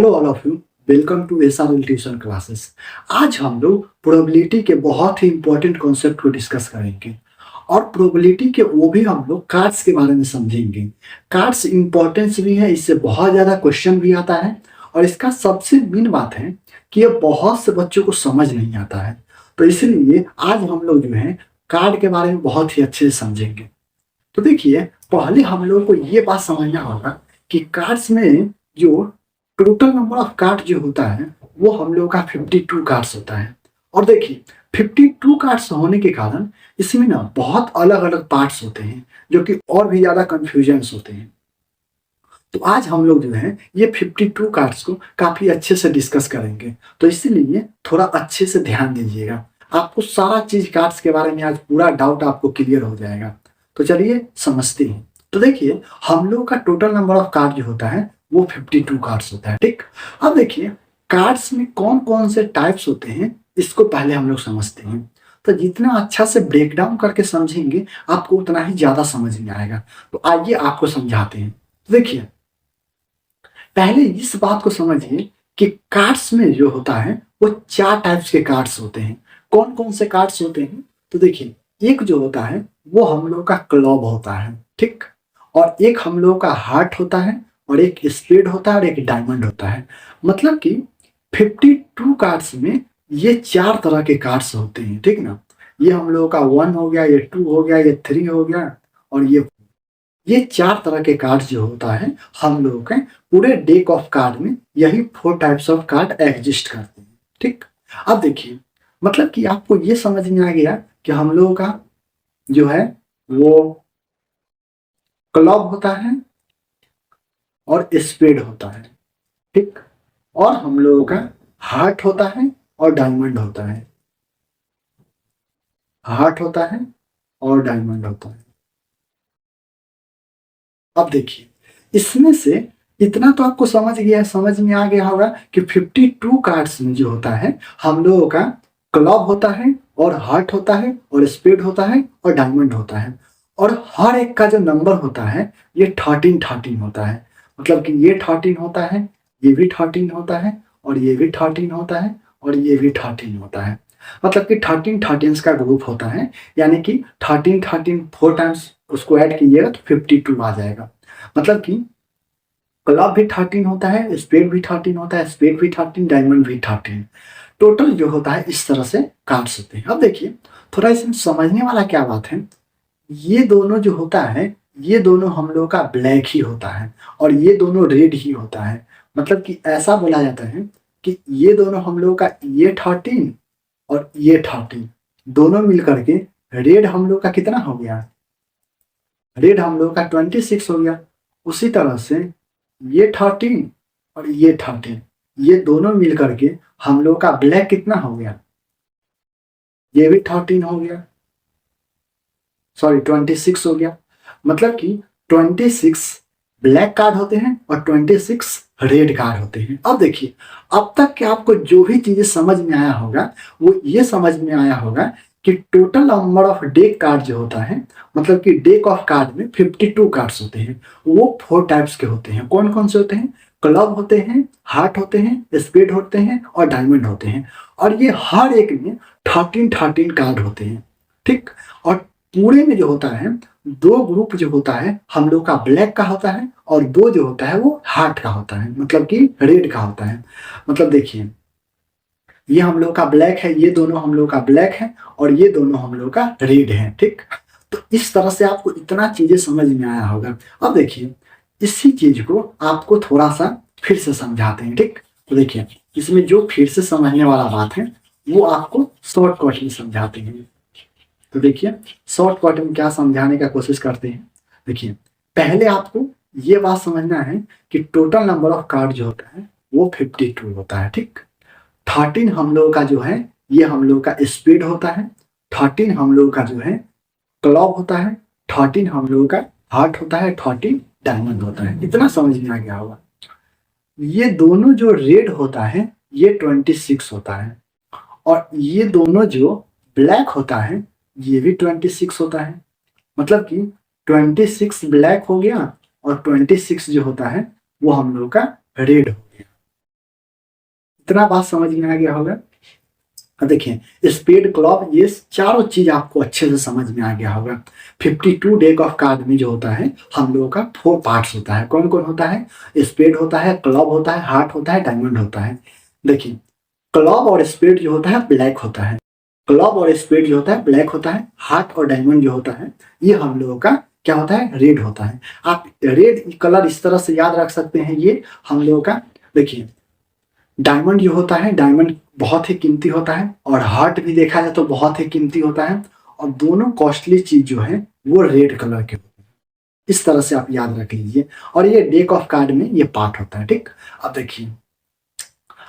Hello all of you, welcome to SRL tuition classes. आज हम लोग प्रोबेबिलिटी के बहुत ही इंपॉर्टेंट कॉन्सेप्ट को डिस्कस करेंगे और प्रोबेबिलिटी के वो भी हम लोग कार्ड्स के बारे में समझेंगे। कार्ड्स इंपॉर्टेंस भी है, इससे बहुत ज़्यादा क्वेश्चन भी आता है और इसका सबसे मेन बात है कि ये बहुत से बच्चों को समझ नहीं आता है। तो इसलिए आज हम लोग जो है कार्ड के बारे में बहुत ही अच्छे से समझेंगे। तो देखिए, पहले हम लोग को ये बात समझना होगा कि कार्ड्स में जो टोटल नंबर ऑफ कार्ड जो होता है वो हम लोग का 52 कार्ड्स होता है। और देखिए, 52 कार्ड्स होने के कारण इसमें ना बहुत अलग अलग पार्ट्स होते हैं जो कि और भी ज़्यादा कन्फ्यूजन्स होते हैं। तो आज हम लोग जो है ये 52 कार्ड्स को काफ़ी अच्छे से डिस्कस करेंगे। तो इसीलिए थोड़ा अच्छे से ध्यान दीजिएगा, आपको सारा चीज़ कार्ड्स के बारे में आज पूरा डाउट आपको क्लियर हो जाएगा। तो चलिए समझते हैं। तो देखिए, हम लोग का टोटल नंबर ऑफ कार्ड जो होता है वो 52 कार्ड्स होता है, ठीक। अब देखिए, कार्ड्स में कौन कौन से टाइप्स होते हैं इसको पहले हम लोग समझते हैं। तो जितना अच्छा से ब्रेक डाउन करके समझेंगे आपको उतना ही ज्यादा समझ में आएगा। तो आइए आपको समझाते हैं। तो देखिए, पहले इस बात को समझिए कि कार्ड्स में जो होता है वो 4 टाइप्स के कार्ड्स होते हैं। कौन कौन से कार्ड्स होते हैं? तो देखिए, एक जो होता है वो हम लोग का क्लब होता है, ठीक। और एक हम लोग का हार्ट होता है और एक स्पेड होता है और एक डायमंड होता है। मतलब कि 52 कार्ड्स में ये 4 तरह के कार्ड्स होते हैं, ठीक ना। ये हम लोगों का 1 हो गया, ये 2 हो गया, ये 3 हो गया और ये 4 तरह के कार्ड जो होता है हम लोगों के पूरे डेक ऑफ कार्ड में यही 4 टाइप्स ऑफ कार्ड एग्जिस्ट करते हैं, ठीक। अब देखिए, मतलब कि आपको ये समझ में आ गया कि हम लोगों का जो है वो क्लब होता है और स्पेड होता है, ठीक। और हम लोगों का हार्ट होता है और डायमंड होता है। हार्ट होता है और डायमंड होता है। अब देखिए, इसमें से इतना तो आपको समझ में आ गया होगा कि 52 कार्ड्स में जो होता है हम लोगों का क्लब होता है और हार्ट होता है और स्पेड होता है और डायमंड होता है। और हर एक का जो नंबर होता है ये 13 होता है। मतलब कि ये 13 होता है, ये भी 13 होता है और ये भी 13 होता है और ये भी 13 होता है। मतलब कि 13 का ग्रुप होता है, यानी कि 13 4 टाइम्स उसको ऐड कीजिएगा तो 52 आ जाएगा। मतलब कि क्लब भी 13 होता है, स्पेड भी 13 होता है, स्पेड भी 13, डायमंड भी 13। टोटल जो होता है इस तरह से कार्ड्स होते हैं। अब देखिए, थोड़ा इसमें समझने वाला क्या बात है, ये दोनों जो होता है ये दोनों हम लोग का ब्लैक ही होता है और ये दोनों रेड ही होता है। मतलब कि ऐसा बोला जाता है कि ये दोनों हम लोग का ये 13 और ये 13 दोनों मिल करके रेड हम लोग का कितना हो गया? रेड हम लोग का 26 हो गया। उसी तरह से ये 13 और ये 13 ये दोनों मिल करके हम लोग का ब्लैक कितना हो गया? ये भी 13 हो गया, सॉरी 26 हो गया। मतलब कि 26 ब्लैक कार्ड होते हैं और 26 रेड कार्ड होते हैं। अब देखिए, अब तक के आपको जो भी चीजें समझ में आया होगा वो ये समझ में आया होगा कि total number of deck card जो होता है, मतलब कि डेक ऑफ कार्ड में 52 कार्ड्स होते हैं। वो 4 टाइप्स के होते हैं। कौन कौन से होते हैं? क्लब होते हैं, हार्ट होते हैं, स्पेड होते हैं और डायमंड होते हैं। और ये हर एक में 13 कार्ड होते हैं, ठीक। और पूरे में जो होता है 2 ग्रुप जो होता है हम लोग का ब्लैक का होता है और 2 जो होता है वो हार्ट का होता है, मतलब कि रेड का होता है। मतलब देखिए, ये हम लोग का ब्लैक है, ये दोनों हम लोग का ब्लैक है और ये दोनों हम लोग का रेड है, ठीक। तो इस तरह से आपको इतना चीजें समझ में आया होगा। अब देखिए, इसी चीज को आपको थोड़ा सा फिर से समझाते हैं, ठीक। तो देखिए, इसमें जो फिर से समझने वाला बात है वो आपको शॉर्टकट में समझाते हैं। तो देखिए, शॉर्टकट में क्या समझाने का कोशिश करते हैं। देखिए, पहले आपको ये बात समझना है कि टोटल नंबर ऑफ कार्ड जो होता है वो 52 होता है, ठीक। 13 हम लोगों का जो है ये हम लोग का स्पीड होता है, 13 हम लोग का जो है क्लब होता है, 13 हम लोगों का हार्ट होता है, 13 डायमंड होता है। इतना समझ में आ गया होगा। ये दोनों जो रेड होता है ये 26 होता है और ये दोनों जो ब्लैक होता है ये भी 26 होता है। मतलब कि 26 ब्लैक हो गया और 26 जो होता है वो हम लोग का रेड हो गया। इतना बात समझ में आ गया होगा। अब देखिए स्पेड क्लॉब ये चारों चीज आपको अच्छे से समझ में आ गया होगा। 52 डेक ऑफ कार्ड में जो होता है हम लोगों का 4 पार्ट्स होता है। कौन कौन होता है? स्पेड होता है, क्लब होता है, हार्ट होता है, डायमंड होता है। देखिए क्लब और स्पेड जो होता है ब्लैक होता है, क्लब और स्पेड जो होता है ब्लैक होता है, हार्ट और डायमंड जो होता है ये हम लोगों का क्या होता है? रेड होता है। आप रेड कलर इस तरह से याद रख सकते हैं, ये हम लोगों का देखिए डायमंड जो होता है, डायमंड बहुत ही कीमती होता है, और हार्ट भी देखा जाए तो बहुत ही कीमती होता है, और दोनों कॉस्टली चीज जो है वो रेड कलर के होते हैं। इस तरह से आप याद रख लीजिए, और ये डेक ऑफ कार्ड में ये पार्ट होता है। ठीक, अब देखिए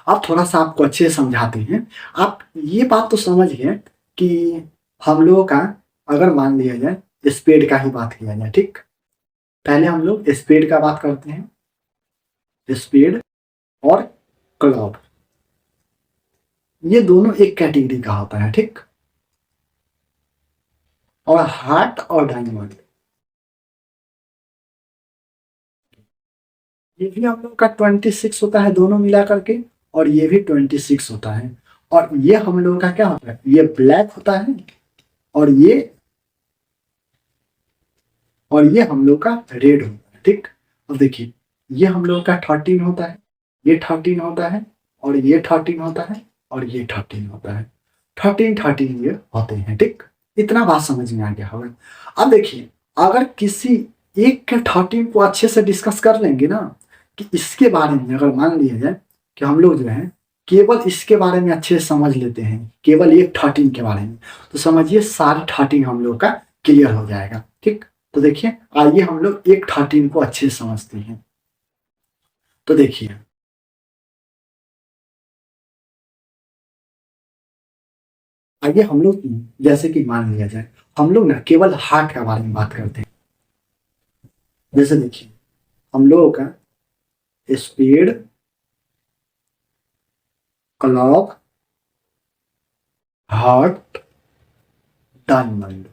अब थोड़ा सा आपको अच्छे से समझाते हैं। आप ये बात तो समझ गए कि हम लोगों का अगर मान लिया जाए स्पेड का ही बात किया जाए, ठीक, पहले हम लोग स्पेड का बात करते हैं। स्पेड और क्लब ये दोनों एक कैटेगरी का होता है, ठीक, और हार्ट और डायमंड ये भी हम लोग का 26 होता है दोनों मिला करके, और ये भी 26 होता है। और ये हम लोगों का क्या होता है? ये ब्लैक होता है, और ये हम लोग का रेड होता है। ठीक, अब देखिए ये हम लोग का 13 होता है, ये 13 होता है, और ये 13 होता है, और ये 13 होता है। 13 ये होते हैं। ठीक, इतना बात समझ में आ गया होगा। अब देखिए अगर किसी एक के 13 को अच्छे से डिस्कस कर लेंगे ना, कि इसके बारे में अगर मान लिया जाए कि हम लोग जो है केवल इसके बारे में अच्छे से समझ लेते हैं, केवल एक 13 के बारे में, तो समझिए सारे 13 हम लोग का क्लियर हो जाएगा। ठीक, तो देखिए आइए हम लोग एक 13 को अच्छे से समझते हैं। तो देखिए आइए हम लोग जैसे कि मान लिया जाए हम लोग ना केवल हार्ट का बारे में बात करते हैं। जैसे देखिए हम लोगों का स्पीड, क्लॉक, हार्ट, डायमंड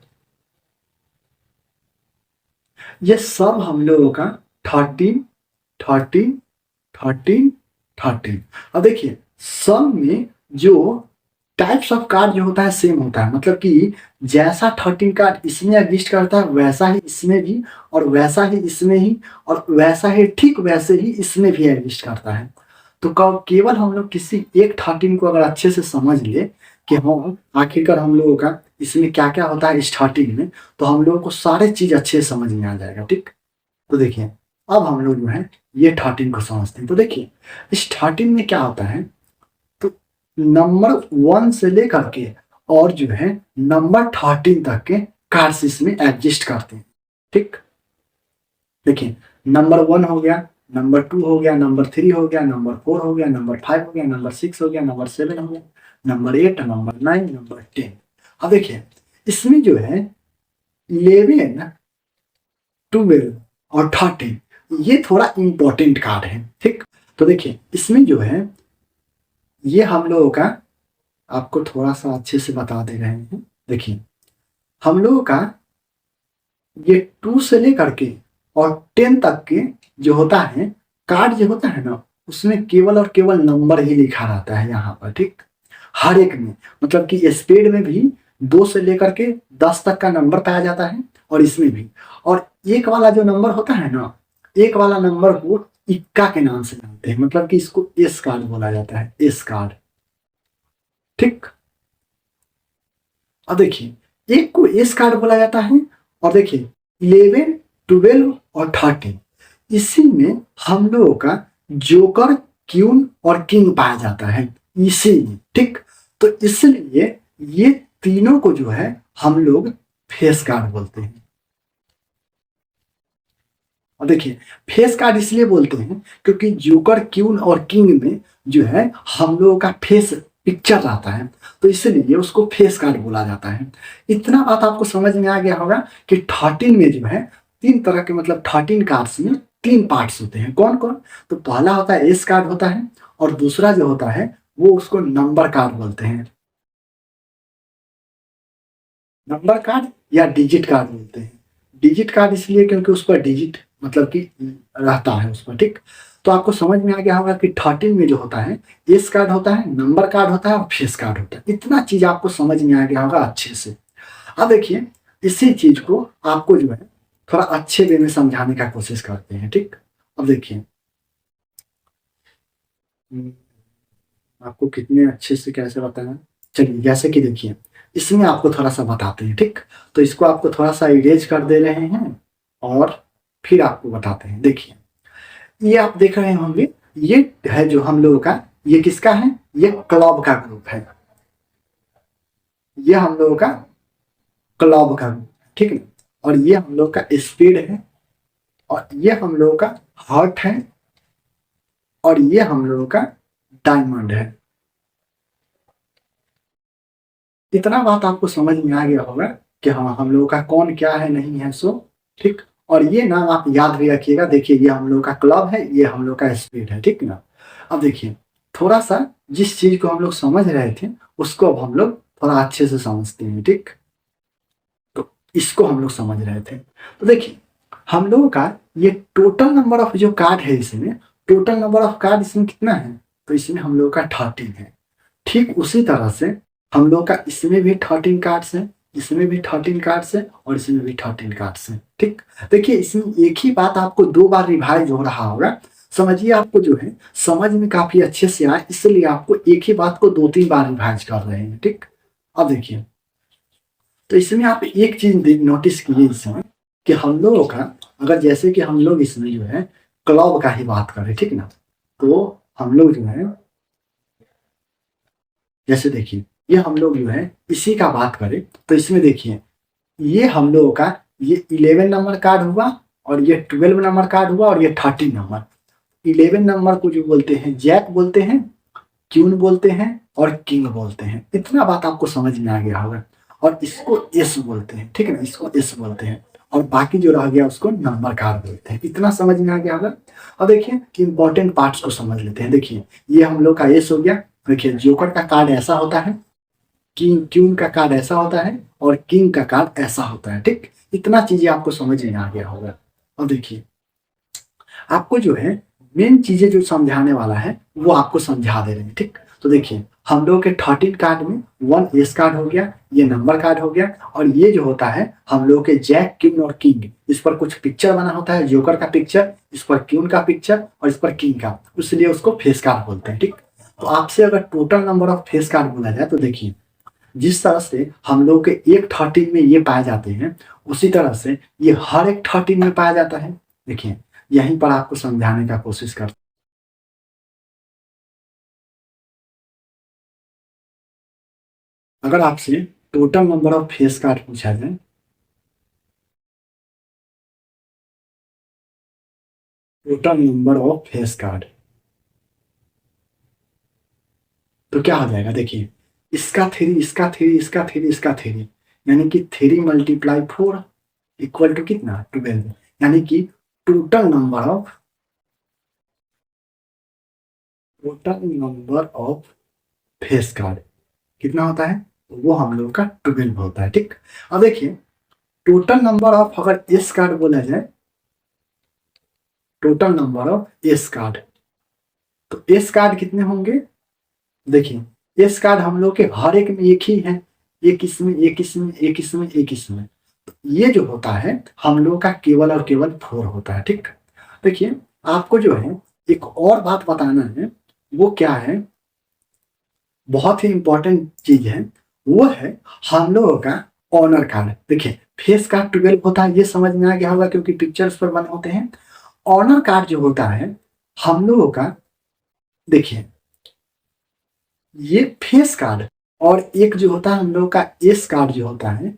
ये सब हम लोगों का 13 13 13 13। अब देखिए सब में जो टाइप्स ऑफ कार्ड जो होता है सेम होता है, मतलब कि जैसा 13 कार्ड इसमें एग्जिस्ट करता है वैसा ही इसमें भी, और वैसा ही इसमें ही, और वैसा ही ठीक वैसे ही इसमें भी एग्जिस्ट करता है। तो केवल हम लोग किसी एक 13 को अगर अच्छे से समझ ले कि हाँ आखिरकार हम लोगों का इसमें क्या क्या होता है स्टार्टिंग में, तो हम लोगों को सारे चीज अच्छे से समझ में आ जाएगा। ठीक, तो देखिए अब हम लोग जो है ये 13 को समझते हैं। तो देखिए स्टार्टिंग में क्या होता है, तो नंबर 1 से लेकर के और जो है नंबर 13 तक के कार्ड्स इसमें एग्जिस्ट करते हैं। ठीक, देखिए नंबर 1 हो गया, नंबर 2 हो गया, नंबर 3 हो गया, नंबर 4 हो गया, नंबर 5 हो गया, नंबर 6 हो गया, नंबर 7 हो गया, नंबर 8, नंबर 9, नंबर 10। अब देखिए इसमें जो है 11, 12 और 13 ये थोड़ा इंपॉर्टेंट कार्ड है। ठीक, तो देखिए इसमें जो है ये हम लोगों का आपको थोड़ा सा अच्छे से बता दे रहे हैं। देखिए हम लोगों का ये 2 से लेकर के और 10 तक के जो होता है कार्ड जो होता है ना, उसमें केवल और केवल नंबर ही लिखा रहता है यहाँ पर। ठीक, हर एक में, मतलब कि स्पेड में भी 2 से लेकर के 10 तक का नंबर पाया जाता है, और इसमें भी। और एक वाला जो नंबर होता है ना, एक वाला नंबर को इक्का के नाम से जानते हैं, मतलब कि इसको एस कार्ड बोला जाता है, एस कार्ड। ठीक, अब देखिए एक को एस कार्ड बोला जाता है, और देखिए 11, 12 और 13 इसी में हम लोगों का जोकर, क्यून और किंग पाया जाता है इसी में। ठीक, तो इसलिए ये तीनों को जो है हम लोग फेस कार्ड बोलते हैं। और देखिए फेस कार्ड इसलिए बोलते हैं क्योंकि जोकर, क्यून और किंग में जो है हम लोगों का फेस पिक्चर रहता है, तो इसलिए उसको फेस कार्ड बोला जाता है। इतना बात आपको समझ में आ गया होगा कि 13 में जो है 3 तरह के, मतलब 13 कार्ड्स में 3 पार्ट्स होते हैं। कौन कौन? तो पहला होता है एस कार्ड होता है, और दूसरा जो होता है वो उसको नंबर कार्ड बोलते हैं, नंबर कार्ड या डिजिट कार्ड बोलते हैं। डिजिट कार्ड इसलिए क्योंकि उस पर डिजिट मतलब कि रहता है उस पर। ठीक, तो आपको समझ में आ गया होगा कि 13 में जो होता है एस कार्ड होता है, नंबर कार्ड होता है और फेस कार्ड होता है। इतना चीज आपको समझ में आ गया होगा अच्छे से। अब देखिए इसी चीज को आपको जो है थोड़ा अच्छे वे में समझाने का कोशिश करते हैं, ठीक। अब देखिए आपको कितने अच्छे से कैसे बताना। चलिए जैसे कि देखिए इसमें आपको थोड़ा सा बताते हैं, ठीक। तो इसको आपको थोड़ा सा इरेज कर दे रहे हैं और फिर आपको बताते हैं। देखिए ये आप देख रहे होंगे, ये है जो हम लोगों का, ये किसका है, ये क्लब का ग्रुप है, ये हम लोगों का क्लब का ग्रुप, ठीक है। और ये हम लोग का स्पीड है, और ये हम लोगों का हार्ट है, और ये हम लोगों का डायमंड है। इतना बात आपको समझ में आ गया होगा कि हाँ हम लोगों का कौन क्या है नहीं है सो, ठीक। और ये नाम आप याद भी रखिएगा। देखिए ये हम लोग का क्लब है, ये हम लोग का स्पीड है, ठीक ना। अब देखिए थोड़ा सा जिस चीज को हम लोग समझ रहे थे उसको अब हम लोग थोड़ा अच्छे से समझते हैं, ठीक। तो इसको हम लोग समझ रहे थे। तो देखिए हम लोगों का ये टोटल नंबर ऑफ जो कार्ड है, इसमें टोटल नंबर ऑफ कार्ड इसमें कितना है, तो इसमें हम लोग का 13 है। ठीक उसी तरह से हम लोग का इसमें भी 13 कार्ड्स हैं, इसमें भी 13 कार्ड्स हैं, और इसमें भी 13 कार्ड्स हैं, ठीक। देखिए इसमें एक ही बात आपको 2 बार रिवाइज हो रहा होगा। समझिए आपको जो है समझ में काफी अच्छे से आए, इसलिए आपको एक ही बात को 2-3 बार रिवाइज कर रहे हैं, ठीक। अब देखिए तो इसमें आप एक चीज नोटिस कीजिए इसमें कि हम लोगों का, अगर जैसे कि हम लोग इसमें जो है क्लब का ही बात करें, ठीक ना, तो हम लोग जो है जैसे देखिए ये हम लोग जो है इसी का बात करें तो इसमें देखिए ये हम लोगों का ये 11 नंबर कार्ड हुआ, और ये 12 नंबर कार्ड हुआ, और ये 13 नंबर। 11 नंबर को जो बोलते हैं जैक बोलते हैं, क्यून बोलते हैं, और किंग बोलते हैं। इतना बात आपको समझ में आ गया होगा। और इसको एस बोलते हैं, ठीक है ना, इसको एस बोलते हैं। और बाकी जो रह गया उसको नंबर कार्ड बोलते हैं। इतना समझ में आ गया होगा। और देखिए इंपॉर्टेंट पार्ट्स को समझ लेते हैं। देखिए ये हम लोग का एस हो गया। देखिए जोकर का कार्ड ऐसा होता है, किंग क्यून का कार्ड ऐसा होता है, और किंग का कार्ड ऐसा होता है, ठीक। इतना चीजें आपको समझ में आ गया होगा। और देखिए आपको जो है मेन चीजें जो समझाने वाला है वो आपको समझा दे रहे हैं, ठीक। तो देखिए हम लोग के 13 कार्ड में 1 एस कार्ड हो गया, ये नंबर कार्ड हो गया, और ये जो होता है हम लोग के जैक क्यून और किंग, इस पर कुछ पिक्चर बना होता है, जोकर का पिक्चर, इस पर क्यून का पिक्चर, और इस पर किंग का, इसलिए उसको फेस कार्ड बोलते हैं, ठीक। तो आपसे अगर total number of face card बोला जाए तो देखिए जिस तरह से हम लोग के एक 13 में ये पाए जाते हैं, उसी तरह से ये हर एक 13 में पाया जाता है। देखिए यहीं पर आपको समझाने का कोशिश कर, अगर आपसे total number of face card पूछा जाए, total number of face card, तो क्या हो जाएगा। देखिए इसका 3, इसका 3, इसका 3, इसका 3, यानी कि 3 × 4 इक्वल टू कितना 12, यानी कि total number of, total number of face card कितना होता है, वो हम लोग का 12 होता है, ठीक। अब देखिए टोटल नंबर ऑफ अगर एस कार्ड बोला जाए, total number of S card, तो एस कार्ड कितने होंगे। देखिए एस कार्ड हम लोग के हर एक में एक ही है, एक इसमें, एक इसमें, एक इसमें, एक इसमें। तो ये जो होता है हम लोग का केवल और केवल 4 होता है, ठीक। देखिए आपको जो है एक और बात बताना है, वो क्या है, बहुत ही इंपॉर्टेंट चीज है, वो है हम लोगों का ऑनर कार्ड। देखिए फेस कार्ड 12 होता है, ये समझ में आ गया होगा क्योंकि पिक्चर्स पर बने होते हैं। ऑनर कार्ड जो होता है हम लोगों का, देखिए ये फेस कार्ड, और एक जो होता है हम लोगों का एस कार्ड जो होता है,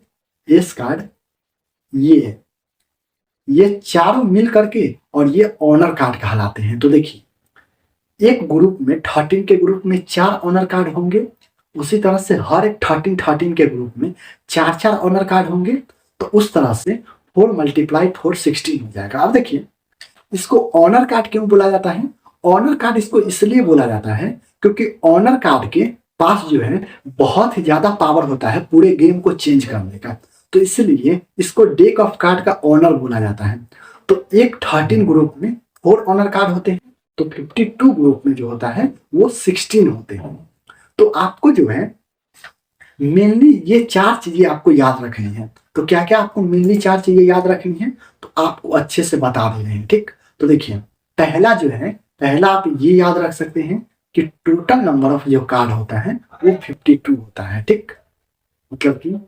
एस कार्ड, ये चारों मिल करके और ये ऑनर कार्ड कहलाते हैं। तो देखिए एक ग्रुप में 13 के ग्रुप में 4 ऑनर कार्ड होंगे, उसी तरह से हर एक 13 के ग्रुप में 4 ऑनर कार्ड होंगे। तो उस तरह से 4 × 4 16 हो जाएगा। अब देखिए इसको ऑनर कार्ड क्यों बोला जाता है, ऑनर कार्ड इसको इसलिए बोला जाता है क्योंकि ऑनर कार्ड के पास जो है बहुत ही ज्यादा पावर होता है पूरे गेम को चेंज करने का। तो इसलिए इसको डेक ऑफ कार्ड का ऑनर बोला जाता है। तो एक 13 ग्रुप में 4 ऑनर कार्ड होते हैं, तो 52 ग्रुप में जो होता है वो 16 होते हैं। तो आपको जो है मेनली ये 4 चीजें आपको याद रखनी है। तो क्या क्या आपको मेनली 4 चीजें याद रखनी है तो आपको अच्छे से बता दे रहे हैं, ठीक। तो देखिए पहला जो है, पहला आप ये याद रख सकते हैं कि टोटल नंबर ऑफ जो कार्ड होता है वो 52 होता है, ठीक। मतलब कि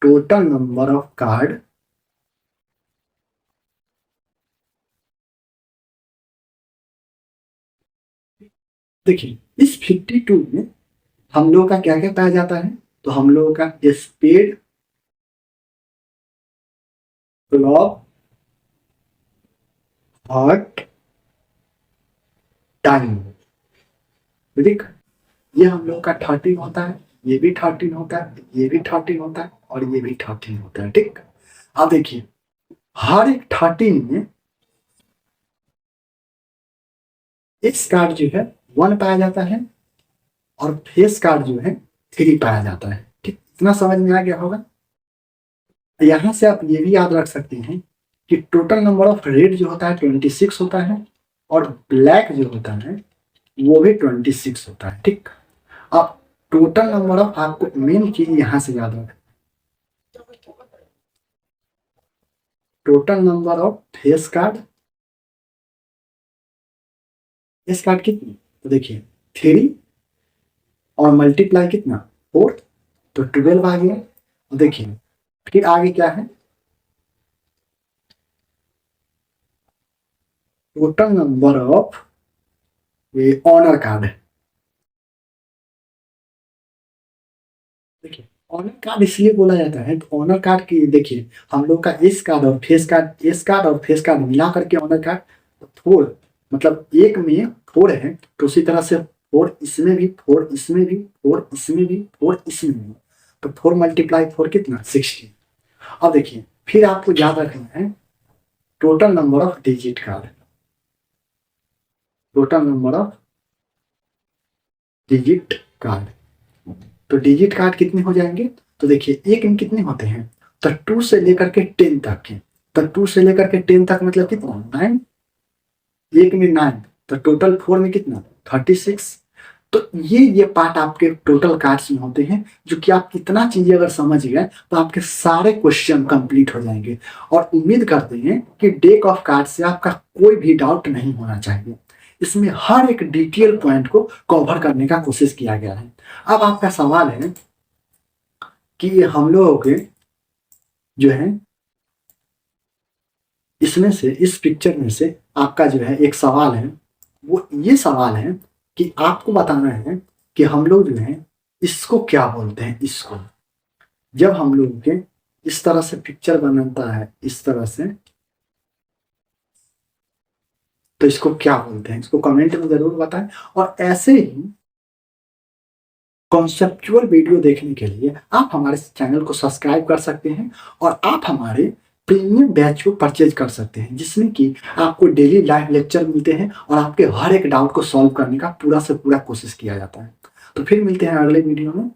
टोटल नंबर ऑफ कार्ड देखिए इस 52 में हम लोगों का क्या क्या पाया जाता है, तो हम लोगों का स्पेड, क्लॉब, हार्ट, टाइम, ठीक। ये हम लोग का 13 होता है, ये भी 13 होता है, ये भी 13 होता है और ये भी 13 होता है, ठीक। अब देखिए हर एक 13 में एक्स कार्ड जो है 1 पाया जाता है और फेस कार्ड जो है 3 पाया जाता है, ठीक। इतना समझ में आ गया होगा। यहां से आप ये भी याद रख सकते हैं कि टोटल नंबर ऑफ रेड जो होता है 26 होता है और ब्लैक जो होता है वो भी 26 होता है, ठीक। अब टोटल नंबर ऑफ आपको मेन चीज यहां से याद रखें, total number of face card, face card कितनी, तो देखिए 3 और मल्टीप्लाई कितना 4, तो 12 आ गया। देखिए फिर आगे क्या है, टोटल नंबर ऑफ ये ऑनर कार्ड है। देखिए ऑनर कार्ड इसलिए बोला जाता है, तो ऑनर कार्ड की देखिए हम लोग का एस कार्ड और फेस कार्ड, एस कार्ड और फेस कार्ड मिला करके ऑनर कार्ड, तो 4 मतलब एक में 4 है, तो उसी तरह से 4 इसमें भी, 4 इसमें भी, 4 इसमें भी, 4 इसमें भी, तो 4 मल्टीप्लाई 4 कितना 16। अब देखिए फिर आपको याद रखना है total number of digit card, total number of digit card, तो डिजिट कार्ड कितने हो जाएंगे, तो देखिए एक में कितने होते हैं, तो 2 से लेकर के 10 तक के, तो 2 से लेकर के 10 तक मतलब कितना 9, एक में 9, तो टोटल 4 में कितना 36। तो ये पार्ट आपके टोटल कार्ड्स में होते हैं, जो कि आप इतना चीजें अगर समझ गए तो आपके सारे क्वेश्चन कंप्लीट हो जाएंगे। और उम्मीद करते हैं कि डेक ऑफ कार्ड से आपका कोई भी डाउट नहीं होना चाहिए। इसमें हर एक डिटेल पॉइंट को कवर करने का कोशिश किया गया है। अब आपका सवाल है कि हम लोगों के जो है इसमें से, इस पिक्चर में से आपका जो है एक सवाल है, वो ये सवाल है कि आपको बताना है कि हम लोग जो है इसको क्या बोलते हैं। इसको जब हम लोग के इस तरह से पिक्चर बनता है, इस तरह से, तो इसको क्या बोलते हैं, इसको कमेंट में जरूर बताएं। और ऐसे ही कॉन्सेप्चुअल वीडियो देखने के लिए आप हमारे चैनल को सब्सक्राइब कर सकते हैं और आप हमारे प्रीमियम बैच को परचेज कर सकते हैं, जिसमें कि आपको डेली लाइव लेक्चर मिलते हैं और आपके हर एक डाउट को सॉल्व करने का पूरा से पूरा कोशिश किया जाता है। तो फिर मिलते हैं अगले वीडियो में।